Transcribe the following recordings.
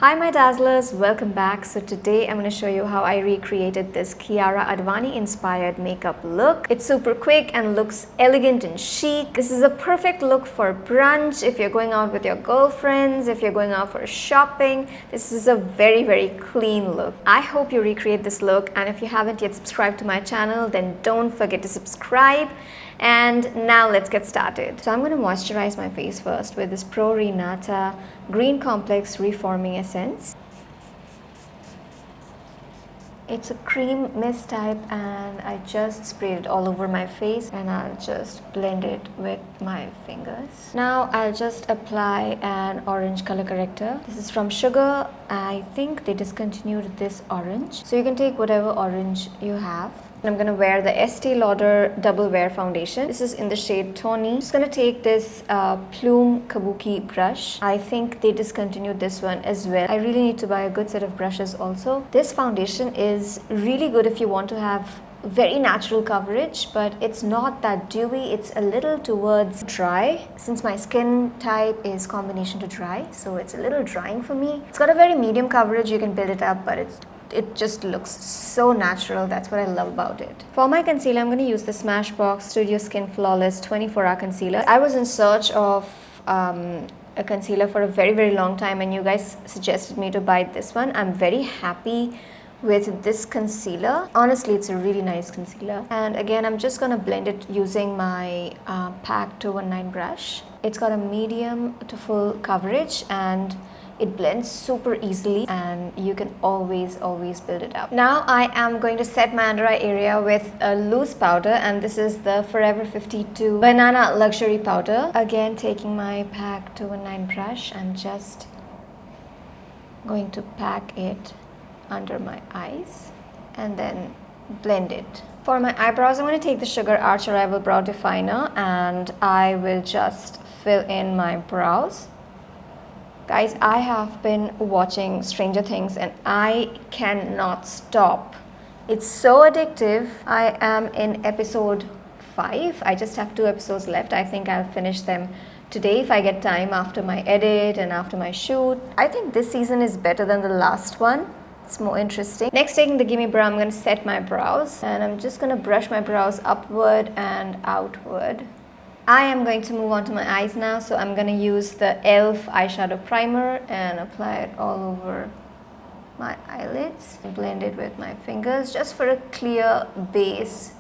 Hi my dazzlers, welcome back. So today I'm going to show you how I recreated this Kiara Advani inspired makeup look. It's super quick and looks elegant and chic. This is a perfect look for brunch, if you're going out with your girlfriends, if you're going out for shopping. This is a very clean look. I hope you recreate this look, and if you haven't yet subscribed to my channel, then don't forget to subscribe. And now let's get started. So I'm going to moisturize my face first with this Pro NATA Green Complex Reforming Essence. It's a cream mist type and I just sprayed it all over my face and I'll just blend it with my fingers. Now I'll just apply an orange color corrector. This is from Sugar. I think they discontinued this orange. So you can take whatever orange you have. I'm going to wear the Estee Lauder Double Wear Foundation. This is in the shade Tawny. I'm just going to take this Plume Kabuki brush. I think they discontinued this one as well. I really need to buy a good set of brushes also. This foundation is really good if you want to have very natural coverage, but it's not that dewy. It's a little towards dry. Since my skin type is combination to dry, so it's a little drying for me. It's got a very medium coverage. You can build it up, but it just looks so natural. That's what I love about it. For my concealer, I'm going to use the Smashbox Studio Skin Flawless 24-hour concealer. I was in search of a concealer for a very long time, and you guys suggested me to buy this one. I'm very happy with this concealer. Honestly, it's a really nice concealer. And again, I'm just going to blend it using my PAC 219 brush. It's got a medium to full coverage and it blends super easily, and you can always build it up. Now I am going to set my under eye area with a loose powder, and this is the Forever 52 Banana Luxury Powder. Again, taking my PAC 219 brush, I'm just going to pack it under my eyes and then blend it. For my eyebrows, I'm going to take the Sugar Arch Arrival Brow Definer and I will just fill in my brows. Guys, I have been watching Stranger Things and I cannot stop. It's so addictive. I am in episode 5. I just have 2 episodes left. I think I'll finish them today if I get time after my edit and after my shoot. I think this season is better than the last one. It's more interesting. Next, taking the Gimme brow, I'm going to set my brows and I'm just going to brush my brows upward and outward. I am going to move on to my eyes now, so I'm going to use the e.l.f. eyeshadow primer and apply it all over my eyelids. Blend it with my fingers just for a clear base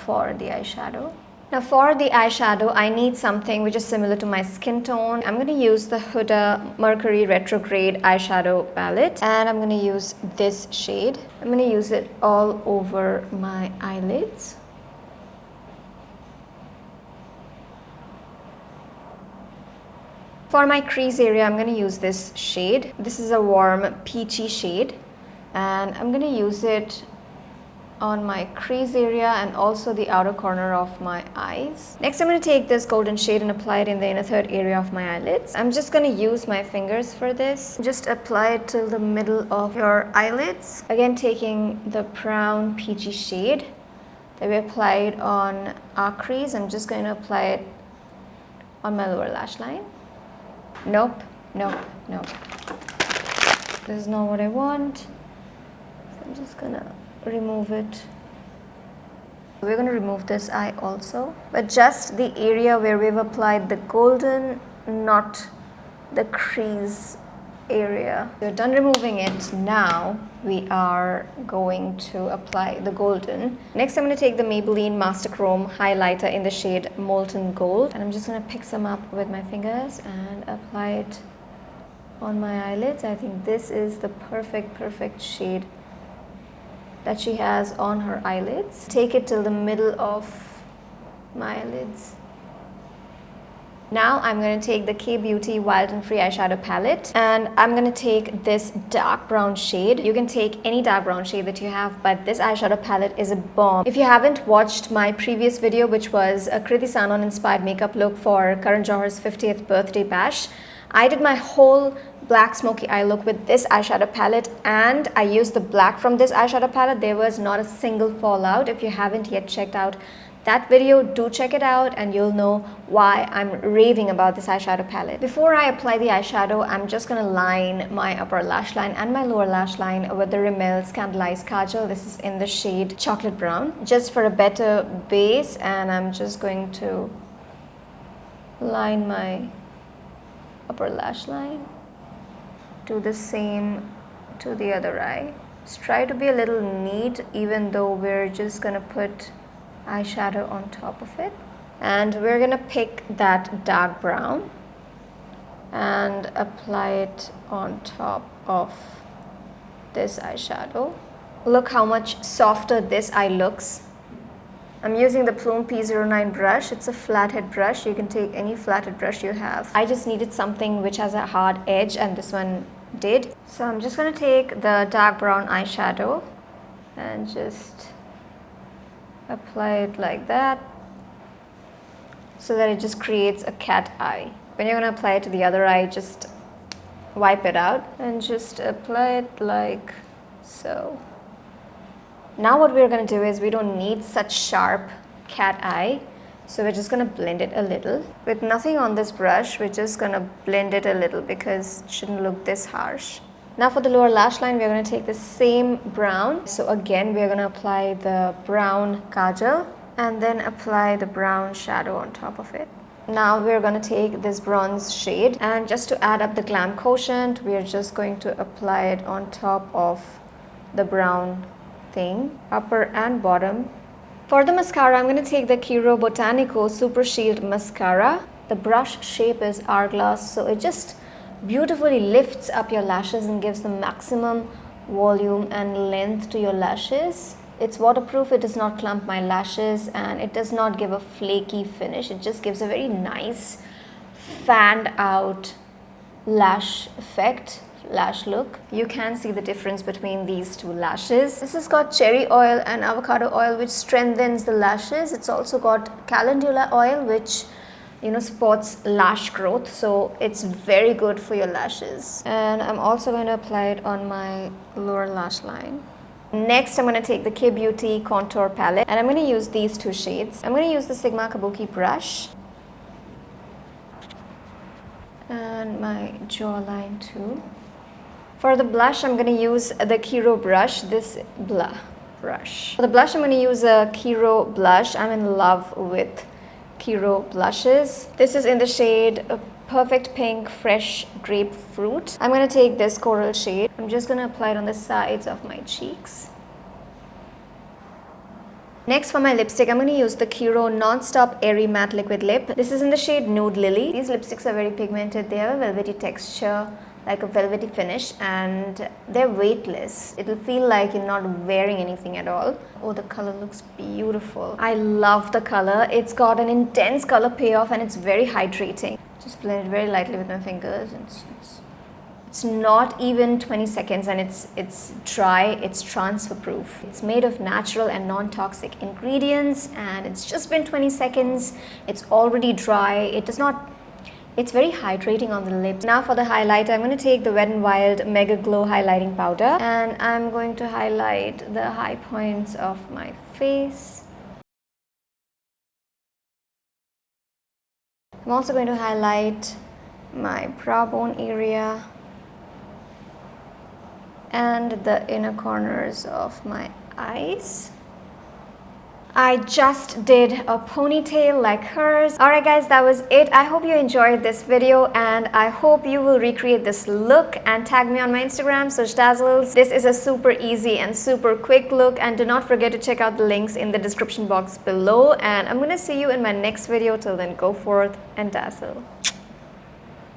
for the eyeshadow. Now for the eyeshadow, I need something which is similar to my skin tone. I'm going to use the Huda Mercury Retrograde eyeshadow palette and I'm going to use this shade. I'm going to use it all over my eyelids. For my crease area, I'm going to use this shade. This is a warm peachy shade and I'm going to use it on my crease area and also the outer corner of my eyes. Next, I'm going to take this golden shade and apply it in the inner third area of my eyelids. I'm just going to use my fingers for this. Just apply it till the middle of your eyelids. Again, taking the brown peachy shade that we applied on our crease, I'm just going to apply it on my lower lash line. Nope. This is not what I want. So I'm just gonna remove it. We're gonna remove this eye also, but just the area where we've applied the golden, not the crease area. We're done removing it. Now we are going to apply the golden. Next, I'm going to take the Maybelline Master Chrome highlighter in the shade Molten Gold, and I'm just going to pick some up with my fingers and apply it on my eyelids. I think this is the perfect shade that she has on her eyelids. Take it till the middle of my eyelids. Now I'm going to take the K-Beauty Wild and Free eyeshadow palette and I'm going to take this dark brown shade. You can take any dark brown shade that you have, but this eyeshadow palette is a bomb. If you haven't watched my previous video, which was a Kriti Sanon inspired makeup look for Karan Johar's 50th birthday bash, I did my whole black smoky eye look with this eyeshadow palette and I used the black from this eyeshadow palette. There was not a single fallout. If you haven't yet checked out that video, do check it out and you'll know why I'm raving about this eyeshadow palette. Before I apply the eyeshadow, I'm just gonna line my upper lash line and my lower lash line with the Rimmel Scandalized Kajal. This is in the shade Chocolate Brown, just for a better base, and I'm just going to line my upper lash line. Do the same to the other eye. Just try to be a little neat, even though we're just gonna put eyeshadow on top of it. And we're gonna pick that dark brown and apply it on top of this eyeshadow. Look how much softer this eye looks. I'm using the Plume P09 brush. It's a flathead brush. You can take any flathead brush you have. I just needed something which has a hard edge, and this one did. So I'm just going to take the dark brown eyeshadow and just apply it like that, so that it just creates a cat eye. When you're going to apply it to the other eye, just wipe it out and just apply it like so. Now what we're going to do is, we don't need such sharp cat eye, so we're just going to blend it a little. With nothing on this brush, we're just going to blend it a little because it shouldn't look this harsh. Now for the lower lash line, we're going to take the same brown. So again, we're going to apply the brown kajal and then apply the brown shadow on top of it. Now we're going to take this bronze shade, and just to add up the glam quotient, we're just going to apply it on top of the brown thing, upper and bottom. For the mascara, I'm going to take the KIRO Botanico Super Shield Mascara. The brush shape is hourglass, so it just beautifully lifts up your lashes and gives the maximum volume and length to your lashes. It's waterproof, it does not clump my lashes, and it does not give a flaky finish. It just gives a very nice fanned out lash effect, lash look. You can see the difference between these two lashes. This has got cherry oil and avocado oil, which strengthens the lashes. It's also got calendula oil, which supports lash growth, so it's very good for your lashes. And I'm also going to apply it on my lower lash line. Next, I'm going to take the K-Beauty Contour Palette, and I'm going to use these two shades. I'm going to use the Sigma Kabuki brush and my jawline too. For the blush, I'm going to use the KIRO brush, this brush. For the blush, I'm going to use a KIRO blush. I'm in love with KIRO blushes. This is in the shade Perfect Pink Fresh Grapefruit. I'm going to take this coral shade. I'm just going to apply it on the sides of my cheeks. Next, for my lipstick, I'm going to use the KIRO Non-Stop Airy Matte Liquid Lip. This is in the shade Nude Lily. These lipsticks are very pigmented. They have a velvety texture, like a velvety finish, and they're weightless. It'll feel like you're not wearing anything at all. Oh, the color looks beautiful. I love the color. It's got an intense color payoff and it's very hydrating. Just blend it very lightly with my fingers. It's not even 20 seconds and it's dry, it's transfer proof. It's made of natural and non-toxic ingredients, and it's just been 20 seconds. It's already dry. It's very hydrating on the lips. Now for the highlighter, I'm going to take the Wet n Wild MegaGlo highlighting powder, and I'm going to highlight the high points of my face. I'm also going to highlight my brow bone area and the inner corners of my eyes. I just did a ponytail like hers. Alright guys, that was it. I hope you enjoyed this video, and I hope you will recreate this look and tag me on my Instagram, dazzles. This is a super easy and super quick look, and do not forget to check out the links in the description box below, and I'm gonna see you in my next video. Till then, go forth and dazzle.